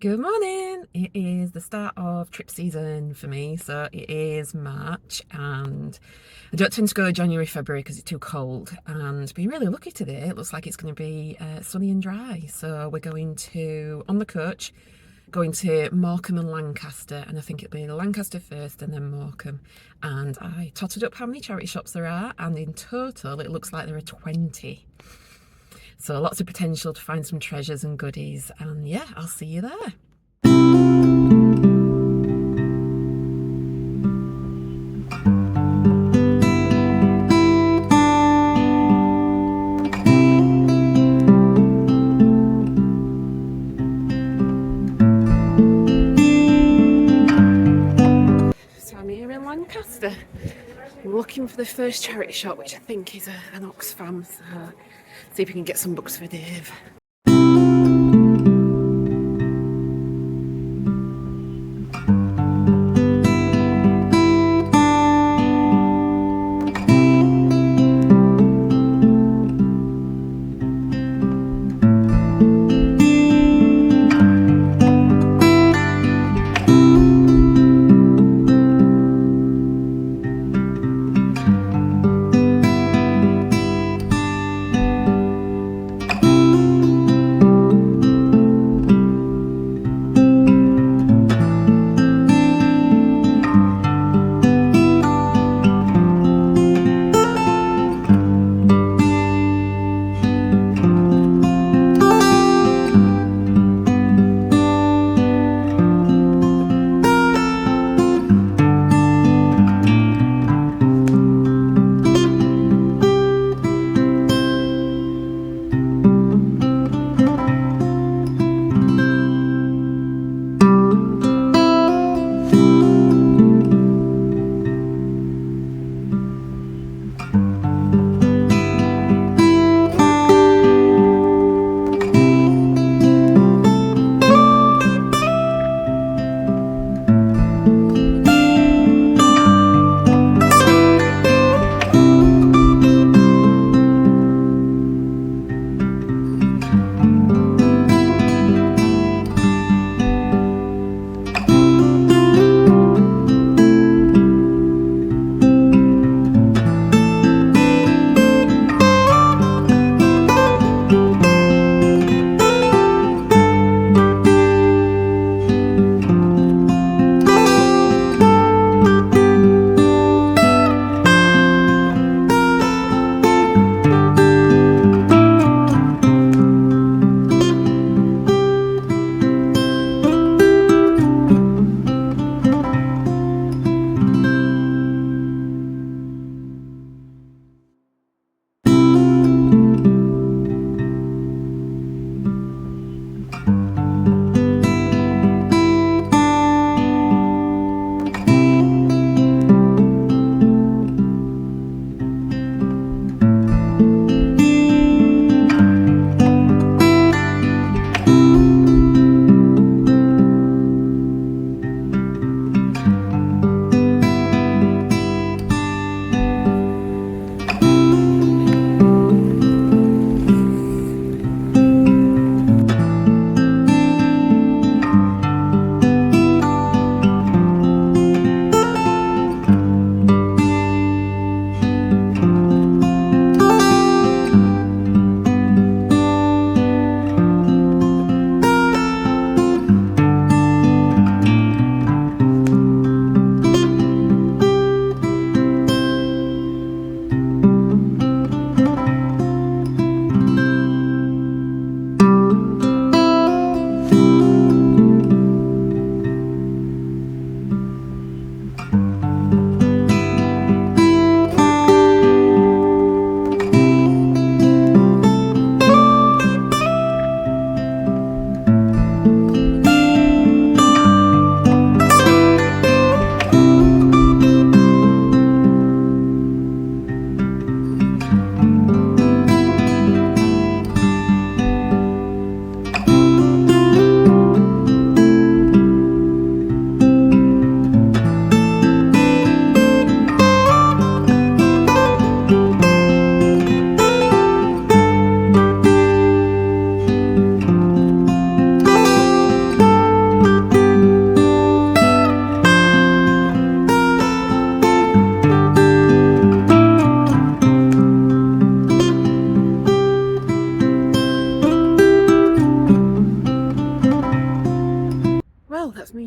Good morning. It is the start of trip season for me, so it is March, and I don't tend to go January, February because it's too cold. And being really lucky today, it looks like it's going to be sunny and dry. So we're going to, on the coach, going to Morecambe and Lancaster, and I think it'll be Lancaster first and then Morecambe. And I totted up how many charity shops there are, and in total it looks like there are 20. So lots of potential to find some treasures and goodies, and yeah, I'll see you there. So I'm here in Lancaster, looking for the first charity shop, which I think is an Oxfam, so see if we can get some books for Dave.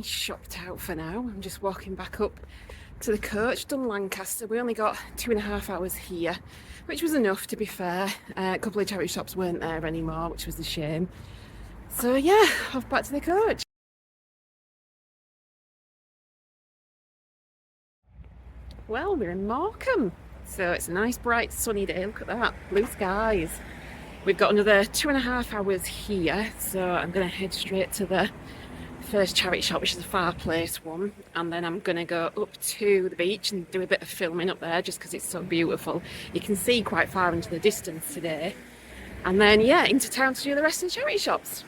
shopped out for now. I'm just walking back up to the coach. Done Lancaster. We only got 2.5 hours here, which was enough, to be fair. A couple of charity shops weren't there anymore, which was a shame. So yeah, off back to the coach. Well, we're in Morecambe, so it's a nice bright sunny day. Look at that, blue skies. We've got another 2.5 hours here, so I'm going to head straight to the first charity shop, which is a far place one, and then I'm going to go up to the beach and do a bit of filming up there just because it's so beautiful. You can see quite far into the distance today, and then yeah, into town to do the rest of the charity shops.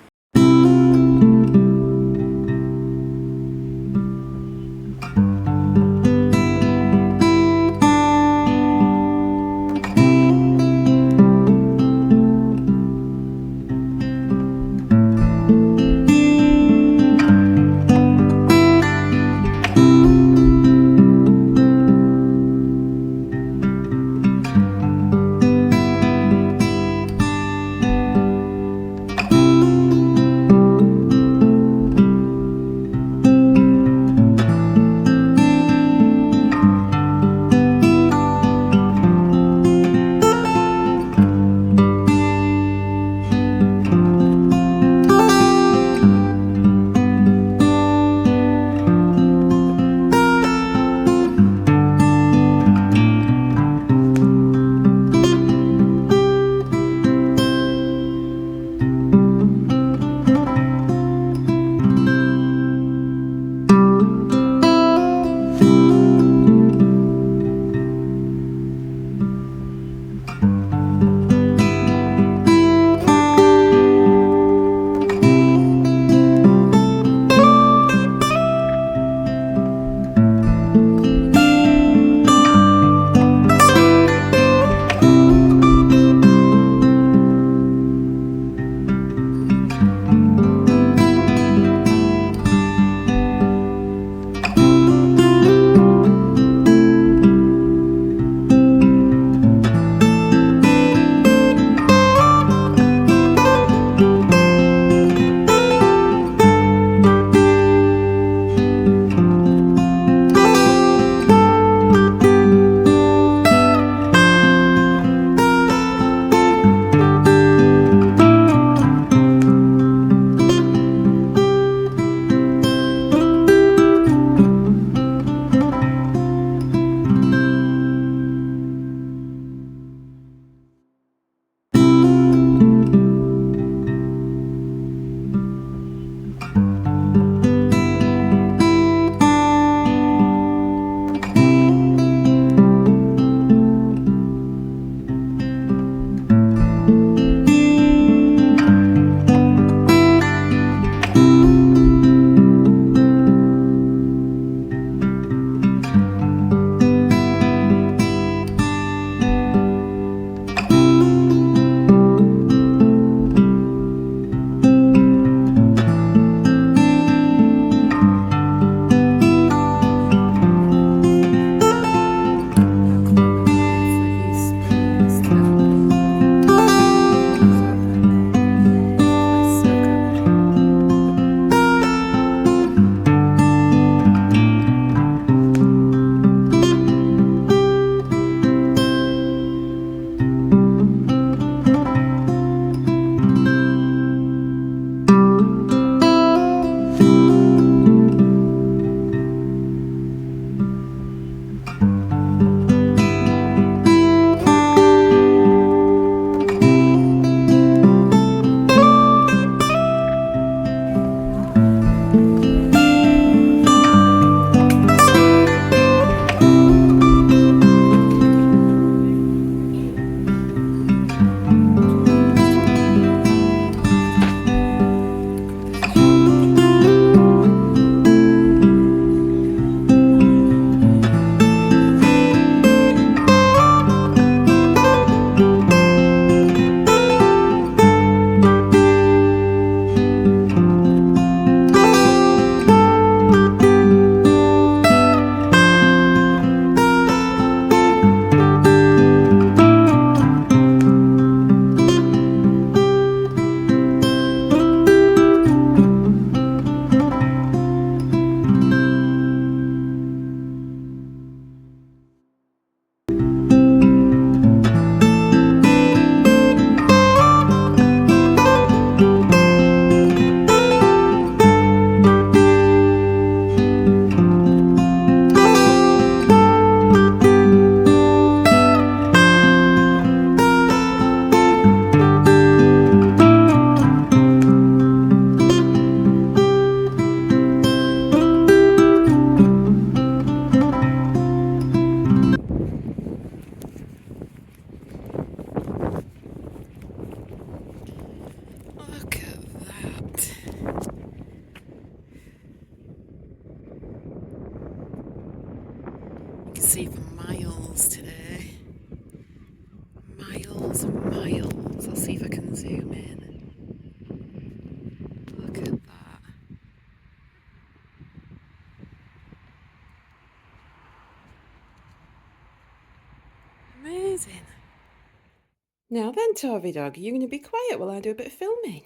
Now then, Tovy dog, are you going to be quiet while I do a bit of filming?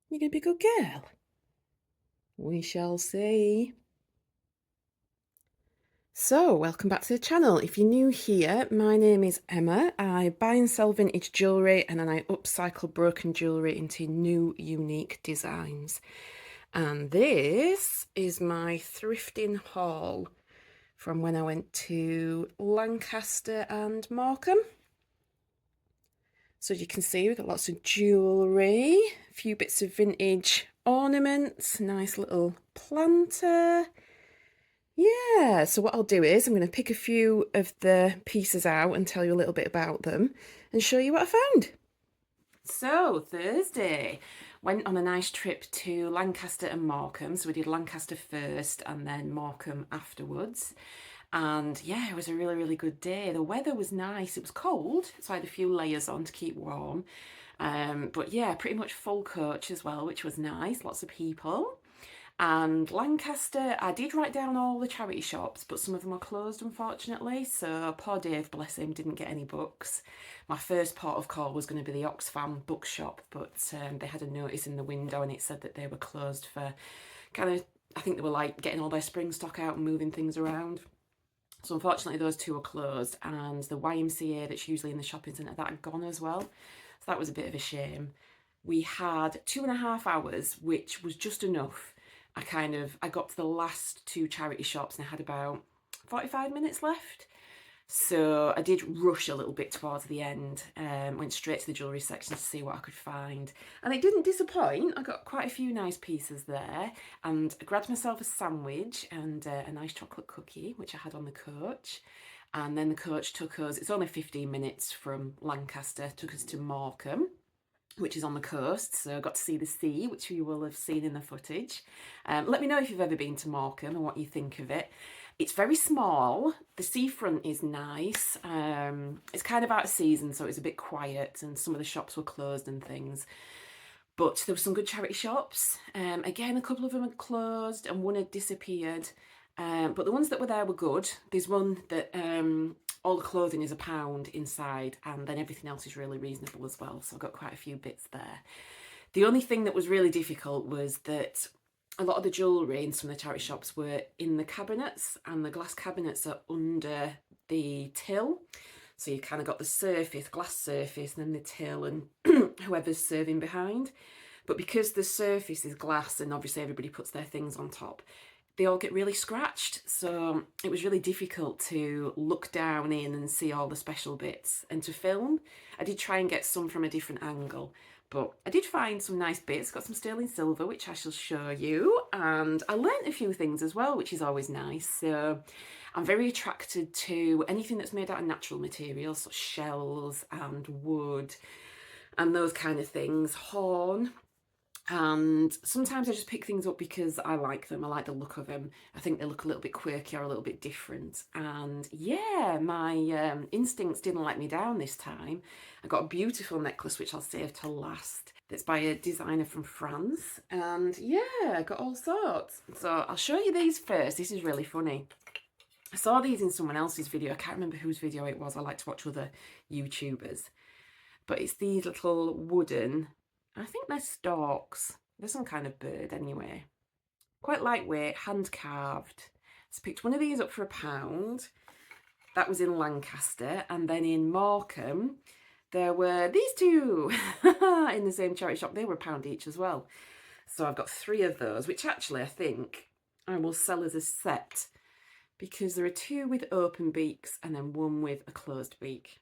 You're going to be a good girl? We shall see. So, welcome back to the channel. If you're new here, my name is Emma. I buy and sell vintage jewellery and then I upcycle broken jewellery into new, unique designs. And this is my thrifting haul from when I went to Lancaster and Morecambe. So as you can see, we've got lots of jewellery, a few bits of vintage ornaments, nice little planter. Yeah, so what I'll do is I'm going to pick a few of the pieces out and tell you a little bit about them and show you what I found. So Thursday, went on a nice trip to Lancaster and Morecambe. So we did Lancaster first and then Morecambe afterwards. And yeah, it was a really, really good day. The weather was nice. It was cold, so I had a few layers on to keep warm. But yeah, pretty much full coach as well, which was nice. Lots of people. And Lancaster, I did write down all the charity shops, but some of them are closed, unfortunately. So poor Dave, bless him, didn't get any books. My first port of call was going to be the Oxfam bookshop, but they had a notice in the window and it said that they were closed for kind of, I think they were like getting all their spring stock out and moving things around. So unfortunately those two are closed, and the YMCA that's usually in the shopping centre, that had gone as well. So that was a bit of a shame. We had 2.5 hours, which was just enough. I got to the last two charity shops and I had about 45 minutes left. So I did rush a little bit towards the end, went straight to the jewellery section to see what I could find. And it didn't disappoint. I got quite a few nice pieces there, and I grabbed myself a sandwich and a nice chocolate cookie, which I had on the coach. And then the coach took us, it's only 15 minutes from Lancaster, took us to Morecambe, which is on the coast, so I got to see the sea, which you will have seen in the footage. Let me know if you've ever been to Morecambe and what you think of it. It's very small. The seafront is nice. It's kind of out of season, so it's a bit quiet, and some of the shops were closed and things. But there were some good charity shops. Again, a couple of them had closed and one had disappeared. But the ones that were there were good. There's one that all the clothing is £1 inside, and then everything else is really reasonable as well. So I got quite a few bits there. The only thing that was really difficult was that a lot of the jewellery in some of the charity shops were in the cabinets, and the glass cabinets are under the till. So you kind of got the surface, glass surface, and then the till and whoever's serving behind. But because the surface is glass and obviously everybody puts their things on top, they all get really scratched. So it was really difficult to look down in and see all the special bits and to film. I did try and get some from a different angle, but I did find some nice bits. Got some sterling silver, which I shall show you. And I learnt a few things as well, which is always nice. So I'm very attracted to anything that's made out of natural materials, such shells and wood and those kind of things. Horn. And sometimes I just pick things up because I like them. I like the look of them. I think they look a little bit quirky or a little bit different. And yeah, my instincts didn't let me down this time. I got a beautiful necklace, which I'll save till last. That's by a designer from France. And yeah, I got all sorts. So I'll show you these first. This is really funny. I saw these in someone else's video. I can't remember whose video it was. I like to watch other YouTubers. But it's these little wooden, I think they're storks. They're some kind of bird anyway. Quite lightweight, hand carved. So I picked one of these up for £1. That was in Lancaster. And then in Morecambe, there were these two in the same charity shop. They were £1 each as well. So I've got 3 of those, which actually I think I will sell as a set, because there are 2 with open beaks and then 1 with a closed beak.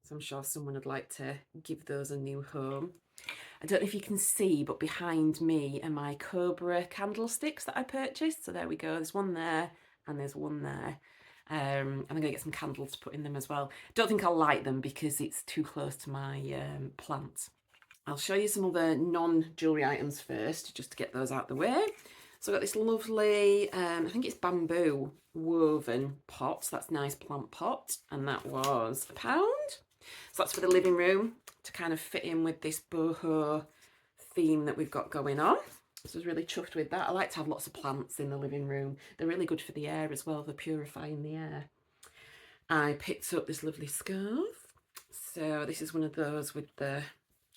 So I'm sure someone would like to give those a new home. I don't know if you can see, but behind me are my Cobra candlesticks that I purchased. So there we go. There's one there and there's one there. And I'm going to get some candles to put in them as well. Don't think I'll light them because it's too close to my plants. I'll show you some other non-jewellery items first, just to get those out the way. So I've got this lovely, I think it's bamboo woven pot. So that's a nice plant pot. And that was £1. So that's for the living room, to kind of fit in with this boho theme that we've got going on. So I was really chuffed with that. I like to have lots of plants in the living room. They're really good for the air as well. They're purifying the air. I picked up this lovely scarf. So this is one of those with the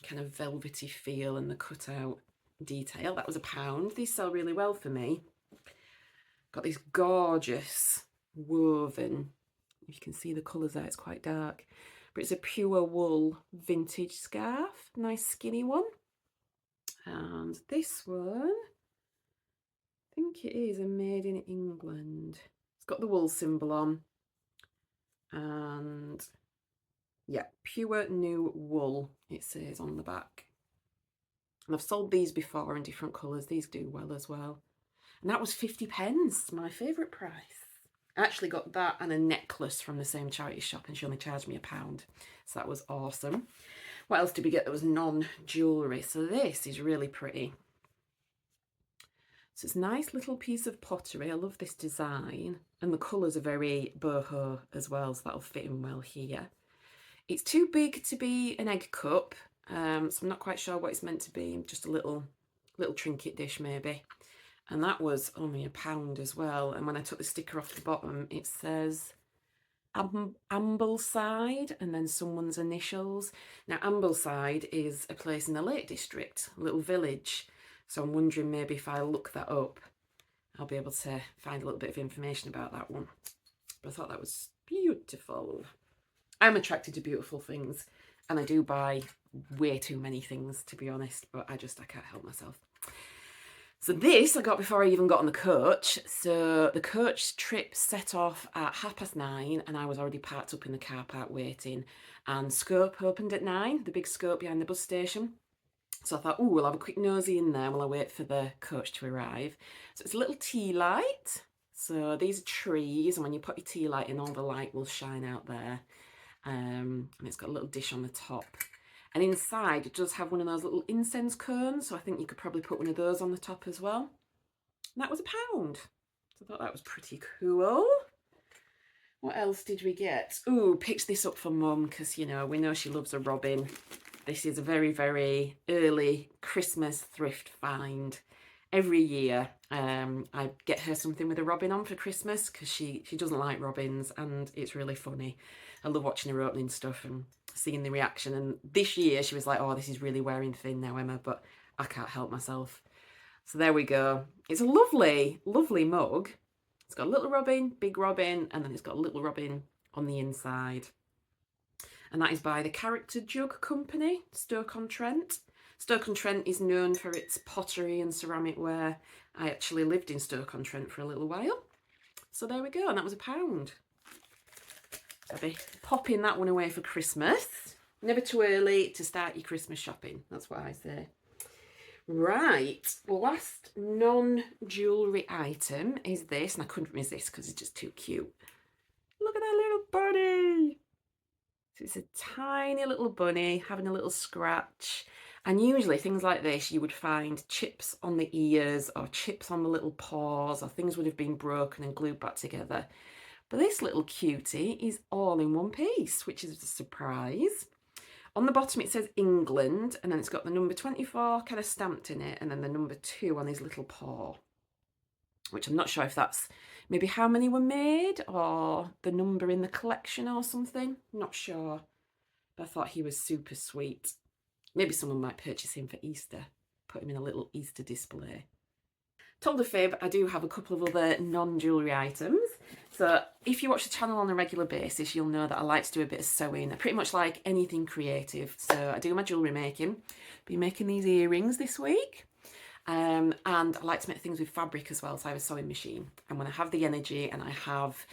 kind of velvety feel and the cutout detail. That was £1. These sell really well for me. Got this gorgeous woven, you can see the colours there, it's quite dark, but it's a pure wool vintage scarf, nice skinny one. And this one, I think it is a made in England. It's got the wool symbol on, and yeah, pure new wool, it says on the back. And I've sold these before in different colours. These do well as well. And that was 50p, my favourite price. I actually got that and a necklace from the same charity shop, and she only charged me £1. So that was awesome. What else did we get that was non-jewellery? So this is really pretty. So it's a nice little piece of pottery. I love this design. And the colours are very boho as well, so that'll fit in well here. It's too big to be an egg cup, so I'm not quite sure what it's meant to be. Just a little trinket dish maybe. And that was only £1 as well. And when I took the sticker off the bottom, it says Ambleside and then someone's initials. Now Ambleside is a place in the Lake District, a little village. So I'm wondering maybe if I look that up, I'll be able to find a little bit of information about that one. But I thought that was beautiful. I'm attracted to beautiful things, and I do buy way too many things, to be honest, but I can't help myself. So this I got before I even got on the coach. So the coach trip set off at 9:30 and I was already parked up in the car park waiting, and Scope opened at 9, the big Scope behind the bus station. So I thought, oh, we'll have a quick nosy in there while I wait for the coach to arrive. So it's a little tea light. So these are trees, and when you put your tea light in, all the light will shine out there. And it's got a little dish on the top. And inside, it does have one of those little incense cones, so I think you could probably put one of those on the top as well. And that was £1. So I thought that was pretty cool. What else did we get? Ooh, picked this up for Mum, because, you know, we know she loves a robin. This is a very, very early Christmas thrift find. Every year I get her something with a robin on for Christmas, because she doesn't like robins, and it's really funny. I love watching her opening stuff and seeing the reaction. And this year she was like, oh, this is really wearing thin now, Emma, but I can't help myself. So there we go. It's a lovely, lovely mug. It's got a little robin, big robin, and then it's got a little robin on the inside. And that is by the Character Jug Company, Stoke-on-Trent. Stoke-on-Trent is known for its pottery and ceramic ware. I actually lived in Stoke-on-Trent for a little while. So there we go, and that was £1. I'll be popping that one away for Christmas. Never too early to start your Christmas shopping, that's what I say. Right, last non-jewellery item is this, and I couldn't resist because it's just too cute. Look at that little bunny. So it's a tiny little bunny having a little scratch. And usually things like this, you would find chips on the ears or chips on the little paws, or things would have been broken and glued back together. But this little cutie is all in one piece, which is a surprise. On the bottom it says England, and then it's got the number 24 kind of stamped in it, and then the number 2 on his little paw, which I'm not sure if that's maybe how many were made or the number in the collection or something. Not sure, but I thought he was super sweet. Maybe someone might purchase him for Easter, put him in a little Easter display. Told a fib, I do have a couple of other non-jewellery items. So if you watch the channel on a regular basis, you'll know that I like to do a bit of sewing. I pretty much like anything creative. So I do my jewellery making. Be making these earrings this week. And I like to make things with fabric as well, so I have a sewing machine. And when I have the energy and I have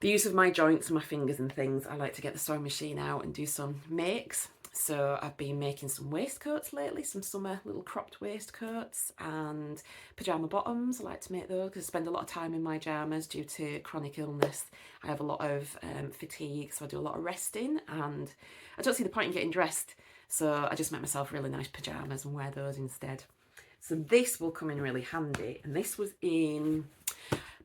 the use of my joints and my fingers and things, I like to get the sewing machine out and do some makes. So I've been making some waistcoats lately, some summer little cropped waistcoats and pyjama bottoms. I like to make those because I spend a lot of time in my pyjamas due to chronic illness. I have a lot of fatigue, so I do a lot of resting, and I don't see the point in getting dressed. So I just make myself really nice pyjamas and wear those instead. So this will come in really handy. And this was in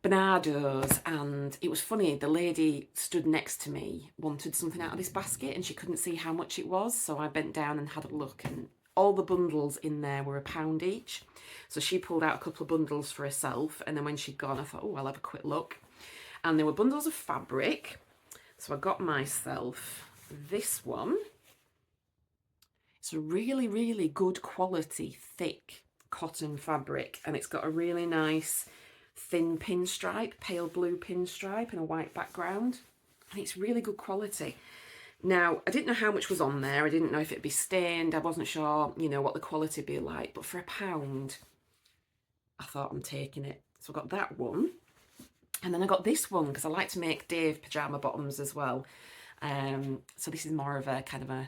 Bernardo's, and it was funny, the lady stood next to me wanted something out of this basket and she couldn't see how much it was, so I bent down and had a look, and all the bundles in there were £1 each. So she pulled out a couple of bundles for herself, and then when she'd gone I thought, oh, I'll have a quick look. And there were bundles of fabric, so I got myself this one. It's a really, really good quality, thick cotton fabric, and it's got a really nice thin pinstripe, pale blue pinstripe and a white background, and it's really good quality. Now, I didn't know how much was on there. I didn't know if it'd be stained. I wasn't sure, you know, what the quality would be like, but for £1, I thought I'm taking it. So I got that one. And then I got this one because I like to make Dave pyjama bottoms as well. So this is more of a kind of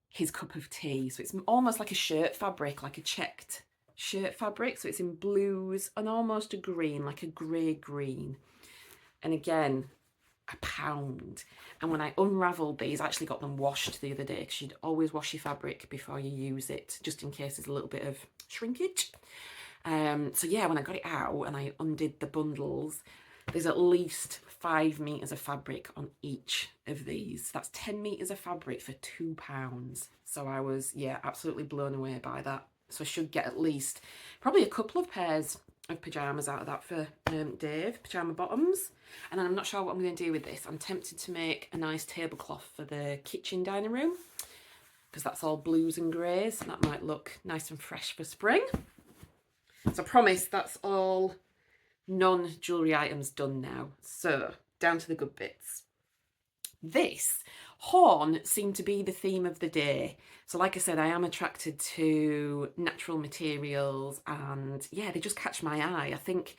his cup of tea. So it's almost like a shirt fabric, like a checked shirt fabric. So it's in blues and almost a green, like a grey green. And again, £1. And when I unravelled these, I actually got them washed the other day, because you'd always wash your fabric before you use it, just in case there's a little bit of shrinkage. So yeah, when I got it out and I undid the bundles, there's at least 5 meters of fabric on each of these. That's 10 meters of fabric for £2. So I was, yeah, absolutely blown away by that. So I should get at least probably a couple of pairs of pyjamas out of that for Dave, pyjama bottoms. And then I'm not sure what I'm going to do with this. I'm tempted to make a nice tablecloth for the kitchen dining room, because that's all blues and greys, and that might look nice and fresh for spring. So I promise that's all non-jewellery items done now. So down to the good bits. This horn seemed to be the theme of the day. So like I said, I am attracted to natural materials, and yeah, they just catch my eye. I think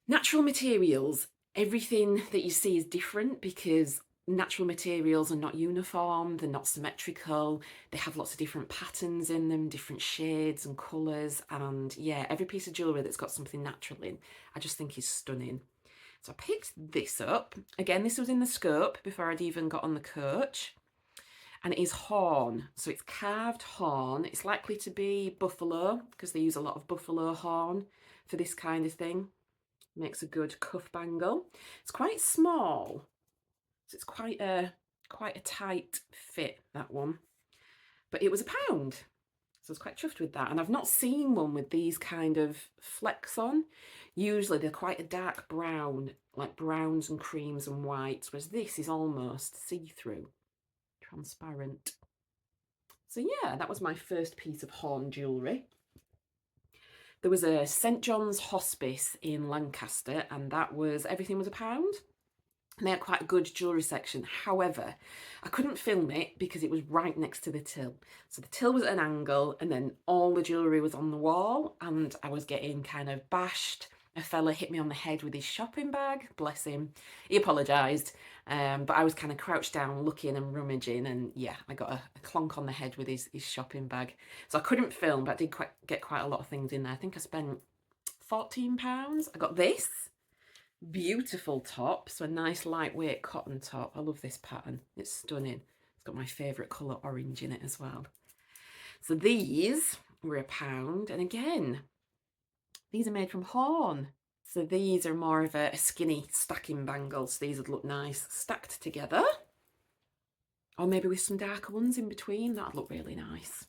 natural materials, everything that you see is different, because natural materials are not uniform, they're not symmetrical, they have lots of different patterns in them, different shades and colours, and yeah, every piece of jewellery that's got something natural in, I just think is stunning. So I picked this up. Again, this was in the scope before I'd even got on the coach, and it is horn. So it's carved horn. It's likely to be buffalo, because they use a lot of buffalo horn for this kind of thing. Makes a good cuff bangle. It's quite small, so it's quite a tight fit, that one. But it was £1, so I was quite chuffed with that. And I've not seen one with these kind of flecks on. Usually they're quite a dark brown, like browns and creams and whites, whereas this is almost see-through, transparent. So yeah, that was my first piece of horn jewellery. There was a St John's Hospice in Lancaster, and everything was £1. And they had quite a good jewellery section. However, I couldn't film it because it was right next to the till. So the till was at an angle, and then all the jewellery was on the wall, and I was getting kind of bashed. A fella hit me on the head with his shopping bag, bless him. He apologised, but I was kind of crouched down looking and rummaging, and yeah, I got a clonk on the head with his shopping bag. So I couldn't film, but I did get quite a lot of things in there. I think I spent £14. I got this beautiful top, so a nice lightweight cotton top. I love this pattern, it's stunning. It's got my favourite colour orange in it as well. So these were £1, and again, these are made from horn. So these are more of a skinny stacking bangle, so these would look nice stacked together, or maybe with some darker ones in between. That'd look really nice.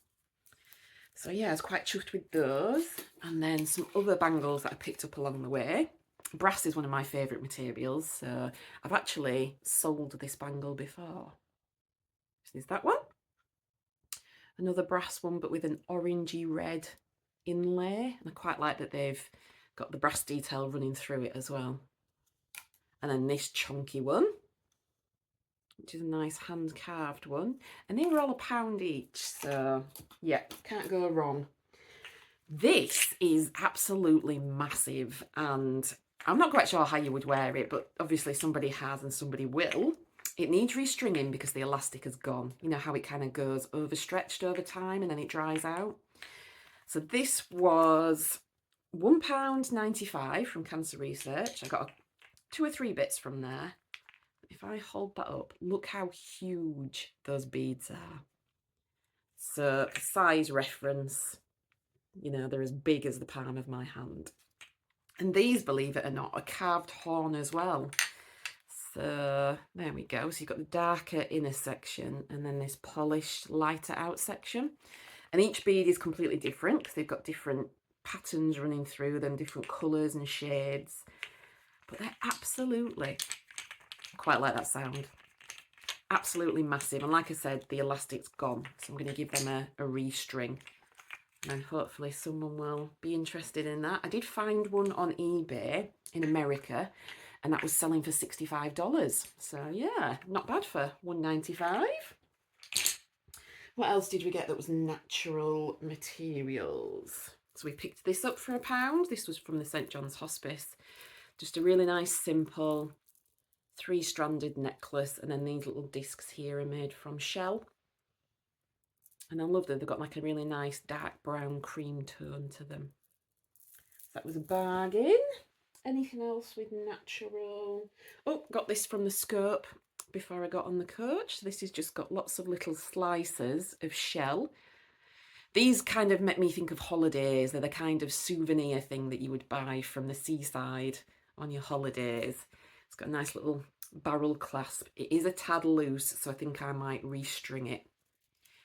So yeah, I was quite chuffed with those. And then some other bangles that I picked up along the way. Brass is one of my favourite materials, so I've actually sold this bangle before. So there's that one. Another brass one, but with an orangey red inlay. And I quite like that they've got the brass detail running through it as well. And then this chunky one, which is a nice hand carved one. And they were all £1 each, so yeah, can't go wrong. This is absolutely massive, and I'm not quite sure how you would wear it, but obviously somebody has and somebody will. It needs restringing because the elastic has gone. You know how it kind of goes overstretched over time and then it dries out? So this was £1.95 from Cancer Research. I got 2 or 3 bits from there. If I hold that up, look how huge those beads are. So size reference, you know, they're as big as the palm of my hand. And these, believe it or not, are carved horn as well. So there we go. So you've got the darker inner section and then this polished lighter out section. And each bead is completely different because they've got different patterns running through them, different colours and shades. But they're absolutely, quite like that sound. Absolutely massive. And like I said, the elastic's gone. So I'm going to give them a restring. And hopefully someone will be interested in that. I did find one on eBay in America, and that was selling for $65. So yeah, not bad for $1.95. What else did we get that was natural materials? So we picked this up for £1. This was from the St John's Hospice. Just a really nice, simple 3-stranded necklace, and then these little discs here are made from shell. And I love that they've got like a really nice dark brown cream tone to them. So that was a bargain. Anything else with natural? Oh, got this from the Scope before I got on the coach. This has just got lots of little slices of shell. These kind of make me think of holidays. They're the kind of souvenir thing that you would buy from the seaside on your holidays. It's got a nice little barrel clasp. It is a tad loose, so I think I might restring it.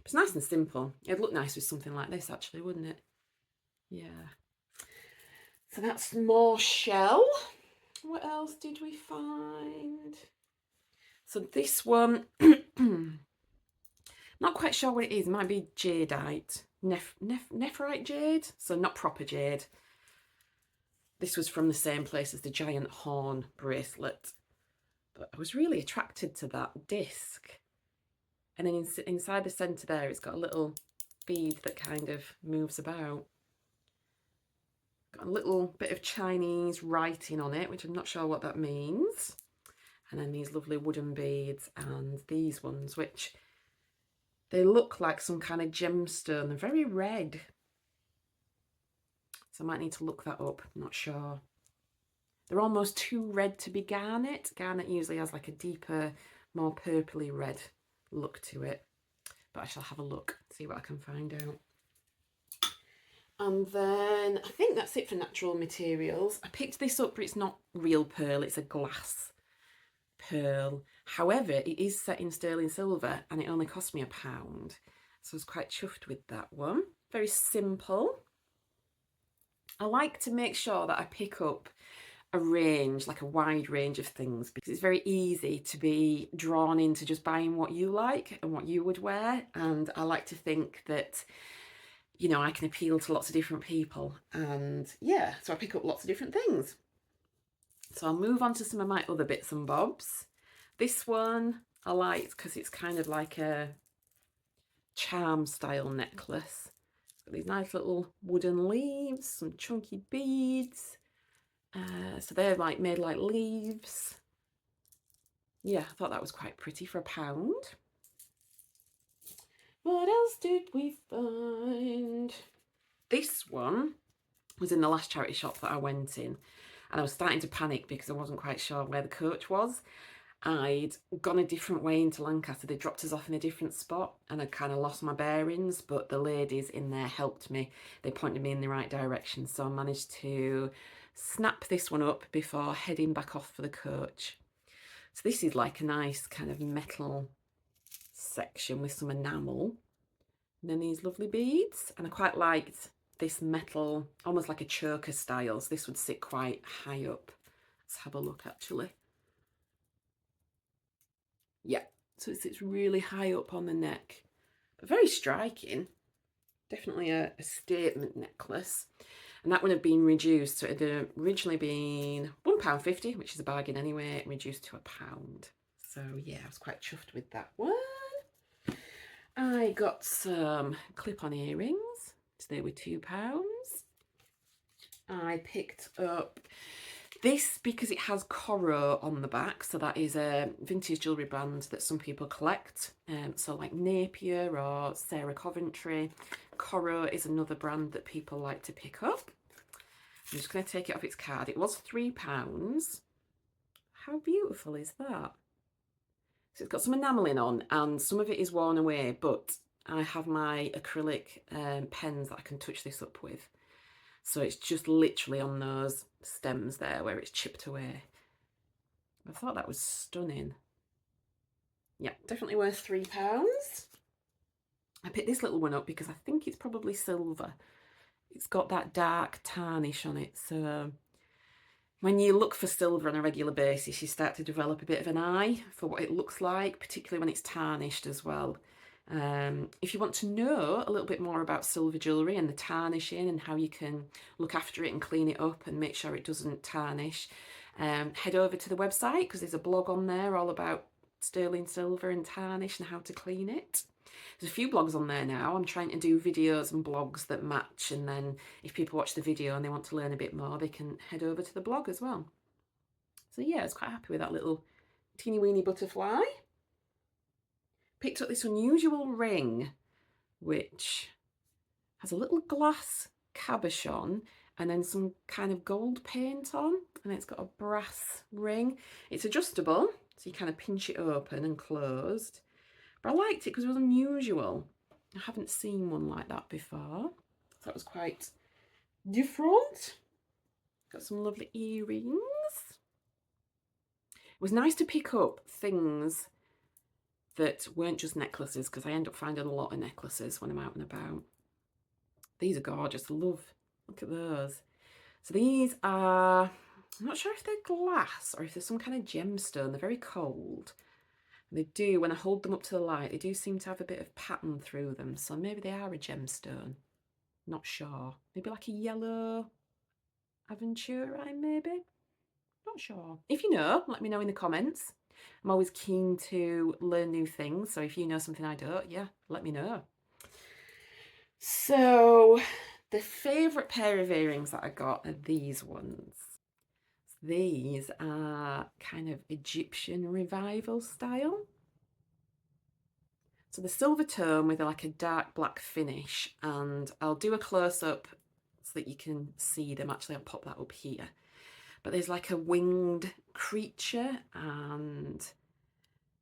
It's nice and simple. It'd look nice with something like this, actually, wouldn't it? Yeah. So that's more shell. What else did we find? So this one, not quite sure what it is. It might be jadeite, nephrite jade. So not proper jade. This was from the same place as the giant horn bracelet. But I was really attracted to that disc. And then inside the centre there, it's got a little bead that kind of moves about. Got a little bit of Chinese writing on it, which I'm not sure what that means. And then these lovely wooden beads and these ones, which they look like some kind of gemstone. They're very red. So I might need to look that up. I'm not sure. They're almost too red to be garnet. Garnet usually has like a deeper, more purpley red look to it. But I shall have a look, see what I can find out. And then I think that's it for natural materials. I picked this up, but it's not real pearl, it's a glass pearl. However, it is set in sterling silver and it only cost me £1. So I was quite chuffed with that one. Very simple. I like to make sure that I pick up a range, like a wide range of things, because it's very easy to be drawn into just buying what you like and what you would wear. And I like to think that, you know, I can appeal to lots of different people. And yeah, so I pick up lots of different things. So I'll move on to some of my other bits and bobs. This one I liked because it's kind of like a charm style necklace. It's got these nice little wooden leaves, some chunky beads. So they're like made like leaves. Yeah, I thought that was quite pretty for £1. What else did we find? This one was in the last charity shop that I went in, and I was starting to panic because I wasn't quite sure where the coach was. I'd gone a different way into Lancaster. They dropped us off in a different spot and I kind of lost my bearings, but the ladies in there helped me. They pointed me in the right direction, so I managed to snap this one up before heading back off for the coach. So this is like a nice kind of metal section with some enamel, and then these lovely beads, and I quite liked this metal, almost like a choker style, so this would sit quite high up. Let's have a look actually. Yeah, so it sits really high up on the neck, but very striking. Definitely a statement necklace. And that would have been reduced, so it had originally been £1.50, which is a bargain anyway, reduced to £1. So yeah, I was quite chuffed with that one. I got some clip-on earrings, so they were £2. I picked up this because it has Coro on the back, so that is a vintage jewellery brand that some people collect. So like Napier or Sarah Coventry. Coro is another brand that people like to pick up. I'm just going to take it off its card. It was £3. How beautiful is that? So it's got some enamelling on and some of it is worn away, but I have my acrylic pens that I can touch this up with. So it's just literally on those stems there where it's chipped away. I thought that was stunning. Yeah, definitely worth £3. I picked this little one up because I think it's probably silver. It's got that dark tarnish on it, so when you look for silver on a regular basis, you start to develop a bit of an eye for what it looks like, particularly when it's tarnished as well. If you want to know a little bit more about silver jewellery and the tarnishing and how you can look after it and clean it up and make sure it doesn't tarnish, head over to the website because there's a blog on there all about sterling silver and tarnish and how to clean it. There's a few blogs on there now. I'm trying to do videos and blogs that match, and then if people watch the video and they want to learn a bit more, they can head over to the blog as well. So yeah, I was quite happy with that little teeny weeny butterfly. Picked up this unusual ring, which has a little glass cabochon and then some kind of gold paint on, and it's got a brass ring. It's adjustable, so you kind of pinch it open and closed. But I liked it because it was unusual. I haven't seen one like that before. So that was quite different. Got some lovely earrings. It was nice to pick up things that weren't just necklaces, because I end up finding a lot of necklaces when I'm out and about. These are gorgeous. Look at those. So these are, I'm not sure if they're glass or if they're some kind of gemstone. They're very cold. They do, when I hold them up to the light, they do seem to have a bit of pattern through them. So maybe they are a gemstone. Not sure. Maybe like a yellow aventurine, maybe? Not sure. If you know, let me know in the comments. I'm always keen to learn new things. So if you know something I don't, yeah, let me know. So the favourite pair of earrings that I got are these ones. These are kind of Egyptian revival style. So the silver tone with like a dark black finish, and I'll do a close-up so that you can see them. Actually, I'll pop that up here. But there's like a winged creature, and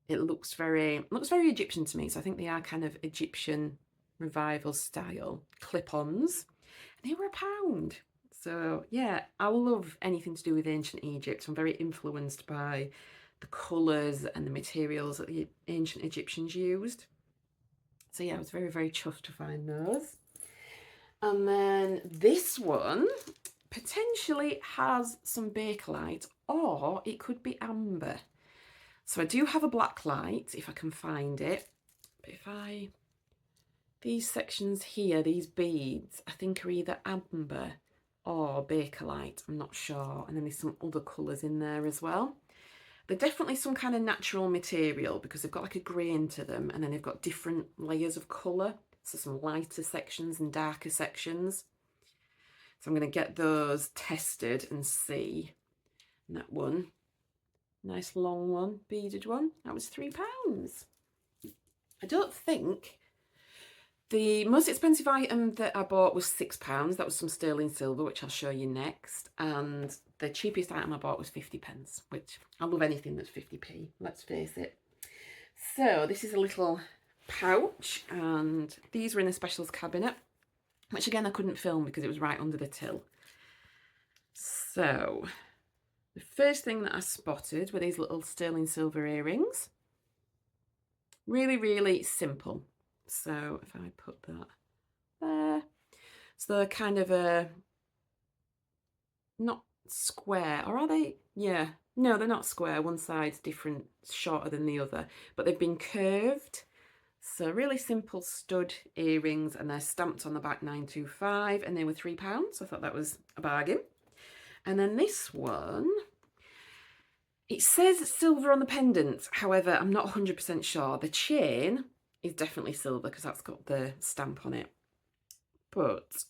it looks very Egyptian to me. So I think they are kind of Egyptian revival style clip-ons. And they were £1. So yeah, I love anything to do with ancient Egypt. I'm very influenced by the colours and the materials that the ancient Egyptians used. So yeah, I was very, very chuffed to find those. And then this one potentially has some Bakelite, or it could be amber. So I do have a black light if I can find it. But these sections here, these beads, I think are either amber or Bakelite, I'm not sure. And then there's some other colours in there as well. They're definitely some kind of natural material because they've got like a grain to them, and then they've got different layers of colour. So some lighter sections and darker sections. So I'm going to get those tested and see. And that one, nice long one, beaded one, that was £3. I don't think the most expensive item that I bought was £6. That was some sterling silver, which I'll show you next. And the cheapest item I bought was 50p, which I love anything that's 50p, let's face it. So this is a little pouch, and these were in a specials cabinet, which again I couldn't film because it was right under the till. So the first thing that I spotted were these little sterling silver earrings. Really, really simple. So if I put that there, so they're kind of a, not square, or are they? Yeah, no, they're not square. One side's different, shorter than the other, but they've been curved. So really simple stud earrings, and they're stamped on the back 925, and they were £3. So I thought that was a bargain. And then this one, it says silver on the pendant. However, I'm not 100% sure. The chain is definitely silver because that's got the stamp on it. But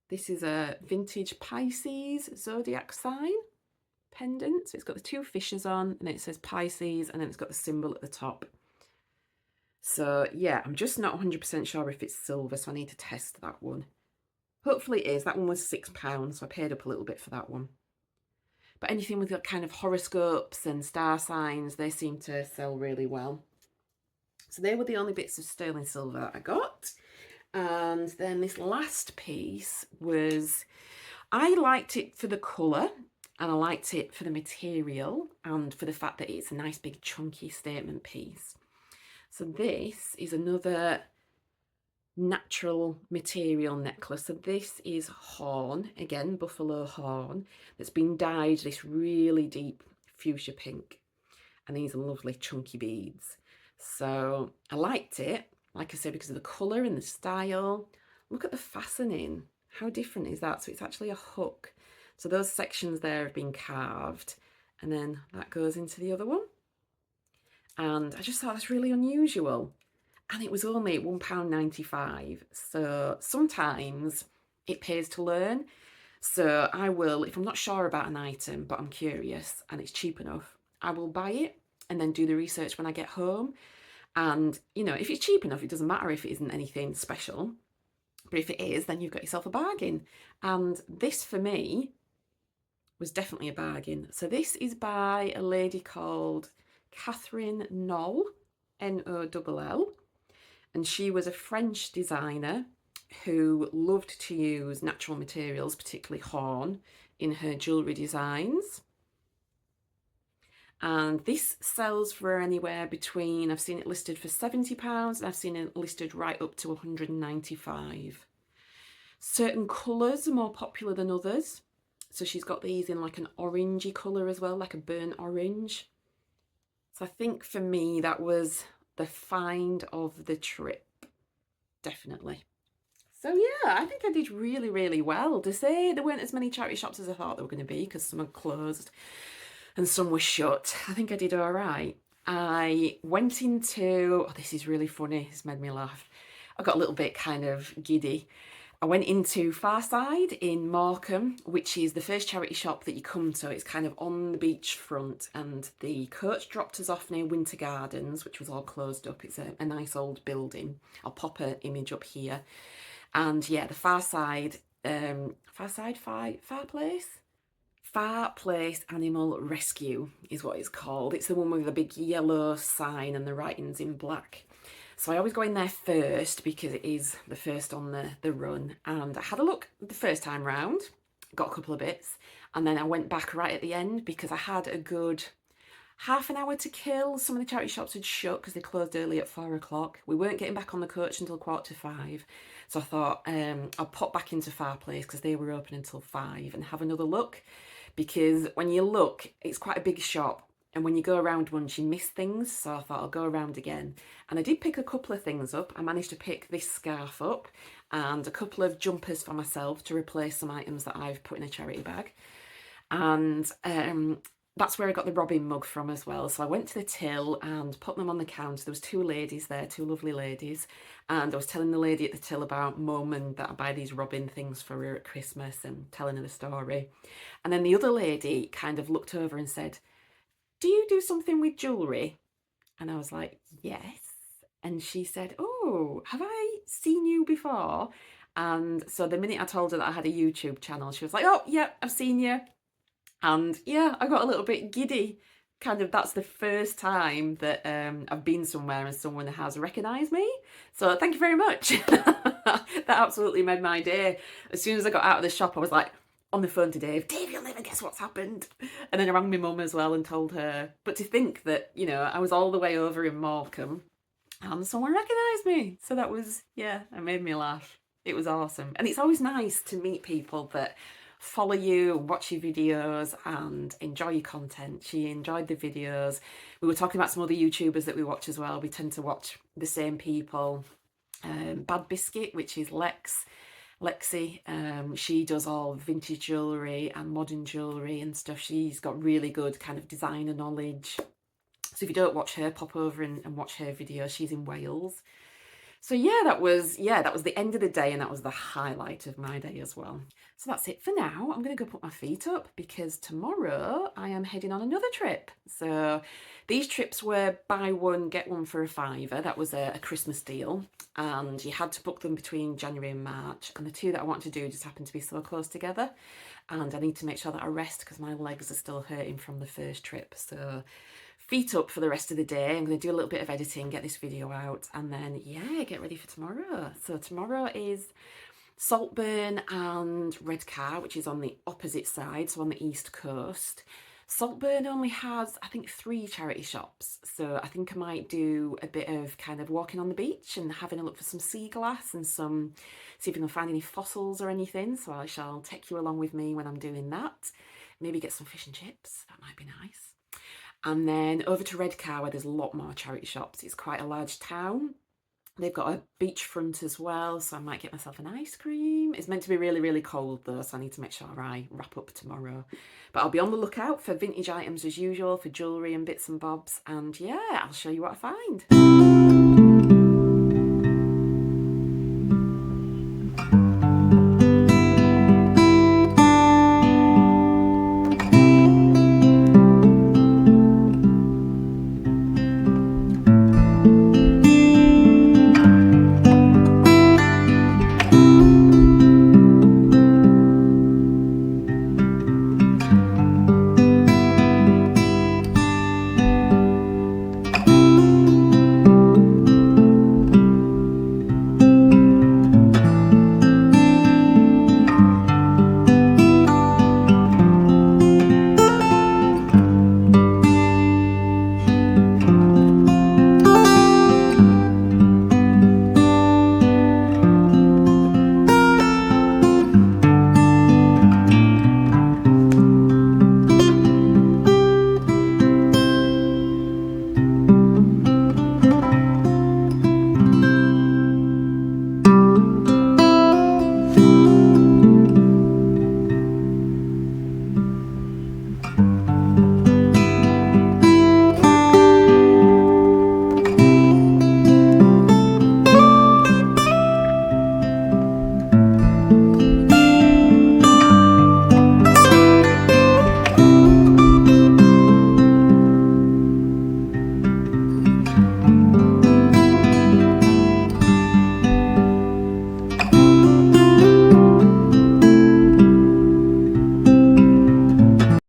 this is a vintage Pisces zodiac sign pendant. So it's got the two fishes on, and it says Pisces, and then it's got the symbol at the top. So yeah, I'm just not 100% sure if it's silver, so I need to test that one. Hopefully it is. That one was £6, so I paid up a little bit for that one. But anything with that kind of horoscopes and star signs, they seem to sell really well. So they were the only bits of sterling silver that I got. And then this last piece was, I liked it for the colour, and I liked it for the material, and for the fact that it's a nice big chunky statement piece. So this is another natural material necklace. So this is horn, again, buffalo horn, that's been dyed this really deep fuchsia pink. And these are lovely chunky beads. So I liked it, like I said, because of the colour and the style. Look at the fastening. How different is that? So it's actually a hook. So those sections there have been carved, and then that goes into the other one. And I just thought that's really unusual. And it was only £1.95. So sometimes it pays to learn. So I will, if I'm not sure about an item, but I'm curious and it's cheap enough, I will buy it and then do the research when I get home. And, you know, if it's cheap enough, it doesn't matter if it isn't anything special. But if it is, then you've got yourself a bargain. And this for me was definitely a bargain. So this is by a lady called Catherine Knoll, Noll. And she was a French designer who loved to use natural materials, particularly horn, in her jewellery designs. And this sells for anywhere between, I've seen it listed for £70 and I've seen it listed right up to £195. Certain colours are more popular than others. So she's got these in like an orangey colour as well, like a burnt orange. So I think for me that was the find of the trip, definitely. So yeah, I think I did really, really well. To say there weren't as many charity shops as I thought there were going to be, because some had closed and some were shut, I think I did all right. I went into, oh, this is really funny, it's made me laugh. I got a little bit kind of giddy. I went into Farside in Morecambe, which is the first charity shop that you come to. It's kind of on the beachfront, and the coach dropped us off near Winter Gardens, which was all closed up. It's a nice old building. I'll pop an image up here. And yeah, the Farside, Far Place Animal Rescue is what it's called. It's the one with the big yellow sign and the writings in black. So I always go in there first because it is the first on the run. And I had a look the first time round, got a couple of bits, and then I went back right at the end because I had a good half an hour to kill. Some of the charity shops had shut because they closed early at 4 o'clock. We weren't getting back on the coach until 4:45. So I thought I'll pop back into Far Place because they were open until 5 and have another look. Because when you look, it's quite a big shop. And when you go around once, you miss things. So I thought I'll go around again. And I did pick a couple of things up. I managed to pick this scarf up and a couple of jumpers for myself to replace some items that I've put in a charity bag. And that's where I got the Robin mug from as well. So I went to the till and put them on the counter. There was two ladies there, two lovely ladies. And I was telling the lady at the till about Mum and that I buy these Robin things for her at Christmas and telling her the story. And then the other lady kind of looked over and said, "Do you do something with jewellery?" And I was like, "Yes." And she said, "Oh, have I seen you before?" And so the minute I told her that I had a YouTube channel, she was like, "Oh, yeah, I've seen you." And yeah, I got a little bit giddy. Kind of, that's the first time that I've been somewhere and someone has recognised me. So thank you very much. That absolutely made my day. As soon as I got out of the shop, I was like on the phone to Dave, "Dave, you'll never guess what's happened." And then I rang my mum as well and told her. But to think that, you know, I was all the way over in Morecambe and someone recognised me. So that was, yeah, it made me laugh. It was awesome. And it's always nice to meet people that follow you, watch your videos and enjoy your content. She enjoyed the videos. We were talking about some other YouTubers that we watch as well. We tend to watch the same people. Bad Biscuit, which is Lexi, she does all vintage jewellery and modern jewellery and stuff. She's got really good kind of designer knowledge. So if you don't watch her, pop over and watch her video. She's in Wales. So yeah, that was the end of the day, and that was the highlight of my day as well. So that's it for now. I'm going to go put my feet up because tomorrow I am heading on another trip. So these trips were buy one, get one for a £5. That was a Christmas deal, and you had to book them between January and March. And the two that I want to do just happen to be so close together, and I need to make sure that I rest because my legs are still hurting from the first trip. So feet up for the rest of the day. I'm going to do a little bit of editing, get this video out, and then yeah, get ready for tomorrow. So tomorrow is Saltburn and Redcar, which is on the opposite side, so on the east coast. Saltburn only has, I think, 3 charity shops. So I think I might do a bit of kind of walking on the beach and having a look for some sea glass and see if I can find any fossils or anything. So I shall take you along with me when I'm doing that. Maybe get some fish and chips. That might be nice. And then over to Redcar, where there's a lot more charity shops. It's quite a large town. They've got a beachfront as well, so I might get myself an ice cream. It's meant to be really, really cold though, so I need to make sure I wrap up tomorrow. But I'll be on the lookout for vintage items as usual, for jewellery and bits and bobs. And yeah, I'll show you what I find.